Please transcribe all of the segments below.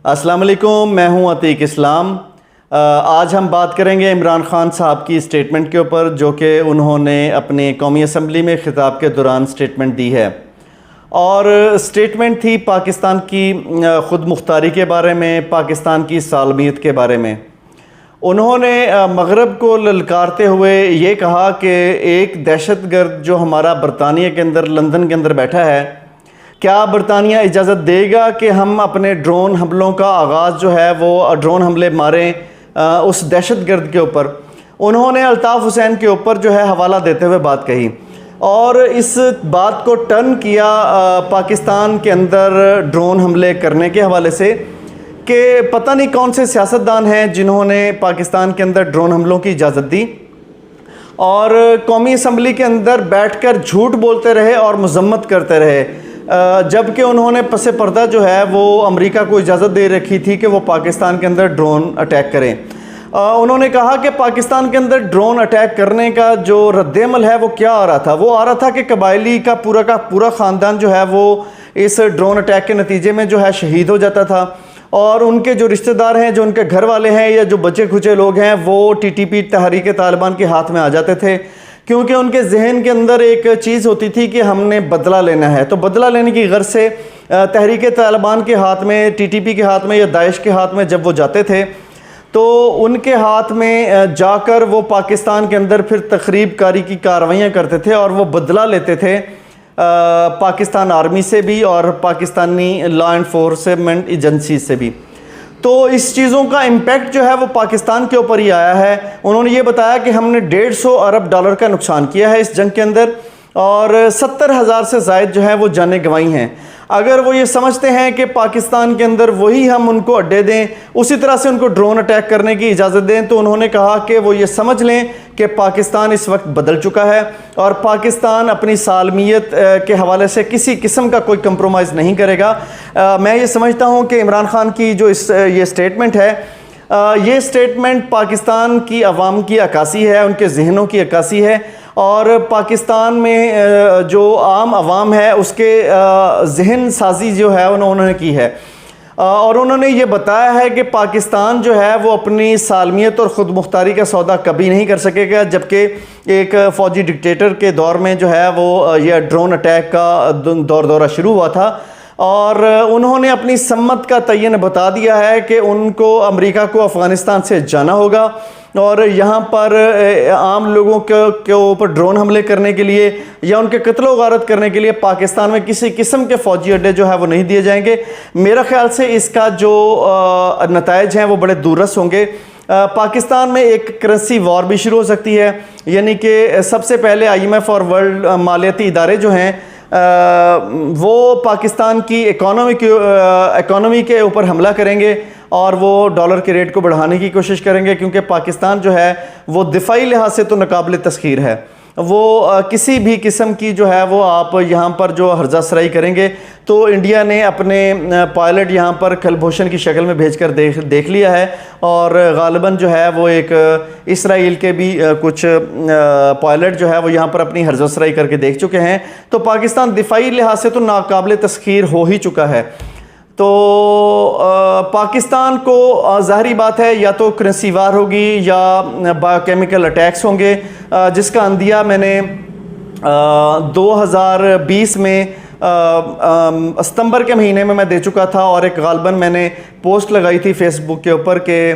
السلام علیکم، میں ہوں عتیق اسلام۔ آج ہم بات کریں گے عمران خان صاحب کی اسٹیٹمنٹ کے اوپر، جو کہ انہوں نے اپنی قومی اسمبلی میں خطاب کے دوران اسٹیٹمنٹ دی ہے، اور اسٹیٹمنٹ تھی پاکستان کی خود مختاری کے بارے میں، پاکستان کی سالمیت کے بارے میں۔ انہوں نے مغرب کو للکارتے ہوئے یہ کہا کہ ایک دہشت گرد جو ہمارا برطانیہ کے اندر، لندن کے اندر بیٹھا ہے، کیا برطانیہ اجازت دے گا کہ ہم اپنے ڈرون حملوں کا آغاز جو ہے وہ ڈرون حملے ماریں اس دہشت گرد کے اوپر؟ انہوں نے الطاف حسین کے اوپر جو ہے حوالہ دیتے ہوئے بات کہی، اور اس بات کو ٹرن کیا پاکستان کے اندر ڈرون حملے کرنے کے حوالے سے، کہ پتہ نہیں کون سے سیاستدان ہیں جنہوں نے پاکستان کے اندر ڈرون حملوں کی اجازت دی، اور قومی اسمبلی کے اندر بیٹھ کر جھوٹ بولتے رہے اور مذمت کرتے رہے، جبکہ انہوں نے پس پردہ جو ہے وہ امریکہ کو اجازت دے رکھی تھی کہ وہ پاکستان کے اندر ڈرون اٹیک کریں۔ انہوں نے کہا کہ پاکستان کے اندر ڈرون اٹیک کرنے کا جو رد عمل ہے وہ کیا آ رہا تھا؟ وہ آ رہا تھا کہ قبائلی کا پورا خاندان جو ہے وہ اس ڈرون اٹیک کے نتیجے میں جو ہے شہید ہو جاتا تھا، اور ان کے جو رشتہ دار ہیں، جو ان کے گھر والے ہیں، یا جو بچے کھچے لوگ ہیں، وہ ٹی ٹی پی تحریک طالبان کے ہاتھ میں آ جاتے تھے، کیونکہ ان کے ذہن کے اندر ایک چیز ہوتی تھی کہ ہم نے بدلہ لینا ہے۔ تو بدلہ لینے کی غرض سے تحریک طالبان کے ہاتھ میں، ٹی ٹی پی کے ہاتھ میں یا داعش کے ہاتھ میں جب وہ جاتے تھے، تو ان کے ہاتھ میں جا کر وہ پاکستان کے اندر پھر تخریب کاری کی کارروائیاں کرتے تھے، اور وہ بدلہ لیتے تھے پاکستان آرمی سے بھی اور پاکستانی لا انفورسمنٹ ایجنسی سے بھی۔ تو اس چیزوں کا امپیکٹ جو ہے وہ پاکستان کے اوپر ہی آیا ہے۔ انہوں نے یہ بتایا کہ ہم نے 150 ارب ڈالر کا نقصان کیا ہے اس جنگ کے اندر، اور 70,000 سے زائد جو ہے وہ جانیں گنوائی ہیں۔ اگر وہ یہ سمجھتے ہیں کہ پاکستان کے اندر وہی ہم ان کو اڈے دیں، اسی طرح سے ان کو ڈرون اٹیک کرنے کی اجازت دیں، تو انہوں نے کہا کہ وہ یہ سمجھ لیں کہ پاکستان اس وقت بدل چکا ہے، اور پاکستان اپنی سالمیت کے حوالے سے کسی قسم کا کوئی کمپرومائز نہیں کرے گا۔ میں یہ سمجھتا ہوں کہ عمران خان کی جو یہ سٹیٹمنٹ ہے، یہ سٹیٹمنٹ پاکستان کی عوام کی عکاسی ہے، ان کے ذہنوں کی عکاسی ہے، اور پاکستان میں جو عام عوام ہے اس کے ذہن سازی جو ہے انہوں نے کی ہے، اور انہوں نے یہ بتایا ہے کہ پاکستان جو ہے وہ اپنی سالمیت اور خود مختاری کا سودا کبھی نہیں کر سکے گا، جبکہ ایک فوجی ڈکٹیٹر کے دور میں جو ہے وہ یہ ڈرون اٹیک کا دورہ شروع ہوا تھا، اور انہوں نے اپنی سمت کا تعین بتا دیا ہے کہ ان کو امریکہ کو افغانستان سے جانا ہوگا، اور یہاں پر عام لوگوں کے اوپر ڈرون حملے کرنے کے لیے یا ان کے قتل و غارت کرنے کے لیے پاکستان میں کسی قسم کے فوجی اڈے جو ہے وہ نہیں دیے جائیں گے۔ میرا خیال سے اس کا جو نتائج ہیں وہ بڑے دورس ہوں گے۔ پاکستان میں ایک کرنسی وار بھی شروع ہو سکتی ہے، یعنی کہ سب سے پہلے IMF اور ورلڈ مالیاتی ادارے جو ہیں وہ پاکستان کی اکانومی کے اوپر حملہ کریں گے، اور وہ ڈالر کے ریٹ کو بڑھانے کی کوشش کریں گے، کیونکہ پاکستان جو ہے وہ دفاعی لحاظ سے تو ناقابل تسخیر ہے۔ وہ کسی بھی قسم کی جو ہے وہ آپ یہاں پر جو ہرزہ سرائی کریں گے، تو انڈیا نے اپنے پائلٹ یہاں پر کلبھوشن کی شکل میں بھیج کر دیکھ لیا ہے، اور غالباً جو ہے وہ ایک اسرائیل کے بھی کچھ پائلٹ جو ہے وہ یہاں پر اپنی ہرزہ سرائی کر کے دیکھ چکے ہیں۔ تو پاکستان دفاعی لحاظ سے تو ناقابل تسخیر ہو ہی چکا ہے۔ تو پاکستان کو ظاہری بات ہے یا تو کرنسی وار ہوگی یا بایو کیمیکل اٹیکس ہوں گے، جس کا اندیہ میں نے 2020 میں ستمبر کے مہینے میں دے چکا تھا، اور ایک غالباً میں نے پوسٹ لگائی تھی فیس بک کے اوپر کہ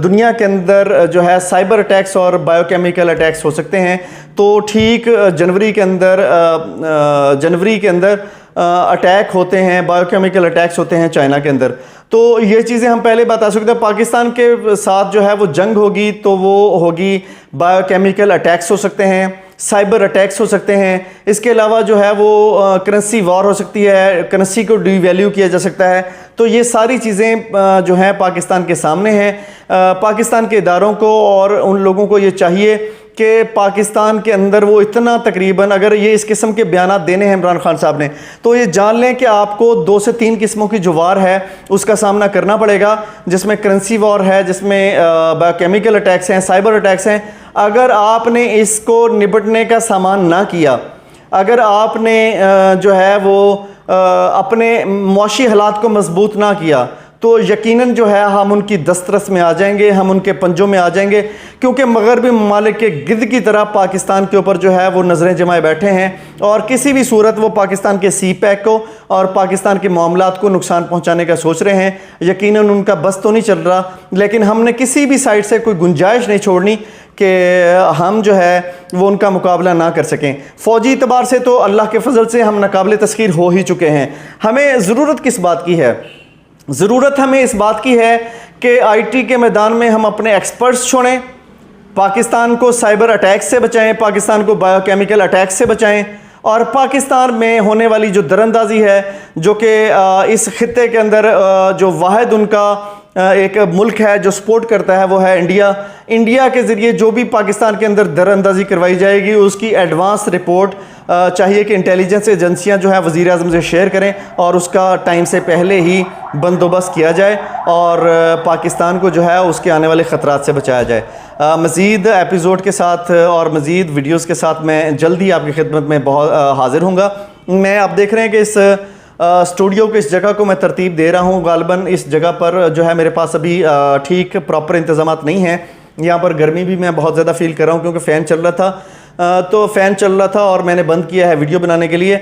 دنیا کے اندر جو ہے سائبر اٹیکس اور بایو کیمیکل اٹیکس ہو سکتے ہیں۔ تو ٹھیک جنوری کے اندر اٹیک ہوتے ہیں، بایو کیمیکل اٹیکس ہوتے ہیں چائنا کے اندر۔ تو یہ چیزیں ہم پہلے بتا سکتے ہیں۔ پاکستان کے ساتھ جو ہے وہ جنگ ہوگی تو وہ ہوگی، بایو کیمیکل اٹیکس ہو سکتے ہیں، سائبر اٹیکس ہو سکتے ہیں، اس کے علاوہ جو ہے وہ کرنسی وار ہو سکتی ہے، کرنسی کو ڈی ویلیو کیا جا سکتا ہے۔ تو یہ ساری چیزیں جو ہیں پاکستان کے سامنے ہیں۔ پاکستان کے اداروں کو اور ان لوگوں کو یہ چاہیے کہ پاکستان کے اندر وہ اتنا تقریباً، اگر یہ اس قسم کے بیانات دینے ہیں عمران خان صاحب نے، تو یہ جان لیں کہ آپ کو 2 سے 3 قسموں کی جو وار ہے اس کا سامنا کرنا پڑے گا، جس میں کرنسی وار ہے، جس میں بایو کیمیکل اٹیکس ہیں، سائبر اٹیکس ہیں۔ اگر آپ نے اس کو نبٹنے کا سامان نہ کیا، اگر آپ نے جو ہے وہ اپنے معاشی حالات کو مضبوط نہ کیا، تو یقیناً جو ہے ہم ان کی دسترس میں آ جائیں گے, ہم ان کے پنجوں میں آ جائیں گے, کیونکہ مغربی ممالک کے گدھ کی طرح پاکستان کے اوپر جو ہے وہ نظریں جمائے بیٹھے ہیں, اور کسی بھی صورت وہ پاکستان کے سی پیک کو اور پاکستان کے معاملات کو نقصان پہنچانے کا سوچ رہے ہیں. یقیناً ان کا بس تو نہیں چل رہا, لیکن ہم نے کسی بھی سائڈ سے کوئی گنجائش نہیں چھوڑنی کہ ہم جو ہے وہ ان کا مقابلہ نہ کر سکیں. فوجی اعتبار سے تو اللہ کے فضل سے ہم ناقابل تسخیر ہو ہی چکے ہیں. ہمیں ضرورت کس بات کی ہے؟ ضرورت ہمیں اس بات کی ہے کہ آئی ٹی کے میدان میں ہم اپنے ایکسپرٹس چھوڑیں, پاکستان کو سائبر اٹیک سے بچائیں, پاکستان کو بایو کیمیکل اٹیک سے بچائیں, اور پاکستان میں ہونے والی جو دراندازی ہے, جو کہ اس خطے کے اندر جو واحد ان کا ایک ملک ہے جو سپورٹ کرتا ہے وہ ہے انڈیا. انڈیا کے ذریعے جو بھی پاکستان کے اندر دراندازی کروائی جائے گی اس کی ایڈوانس رپورٹ چاہیے کہ انٹیلیجنس ایجنسیاں جو ہے وزیر اعظم سے شیئر کریں, اور اس کا ٹائم سے پہلے ہی بندوبست کیا جائے اور پاکستان کو جو ہے اس کے آنے والے خطرات سے بچایا جائے. مزید ایپیزوڈ کے ساتھ اور مزید ویڈیوز کے ساتھ میں جلدی آپ کی خدمت میں حاضر ہوں گا. میں آپ دیکھ رہے ہیں کہ اس اسٹوڈیو کو, اس جگہ کو میں ترتیب دے رہا ہوں. غالباً اس جگہ پر جو ہے میرے پاس ابھی ٹھیک پراپر انتظامات نہیں ہیں. یہاں پر گرمی بھی میں بہت زیادہ فیل کر رہا ہوں کیونکہ فین چل رہا تھا, تو فین چل رہا تھا اور میں نے بند کیا ہے ویڈیو بنانے کے لیے.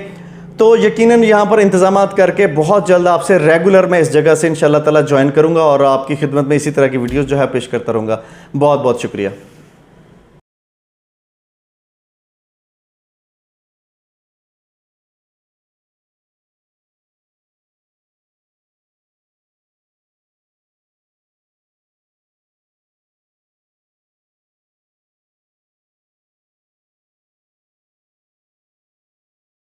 تو یقیناً یہاں پر انتظامات کر کے بہت جلد آپ سے ریگولر میں اس جگہ سے انشاءاللہ تعالی جوائن کروں گا اور آپ کی خدمت میں اسی طرح کی ویڈیوز جو ہے پیش کرتا رہوں گا. بہت بہت شکریہ.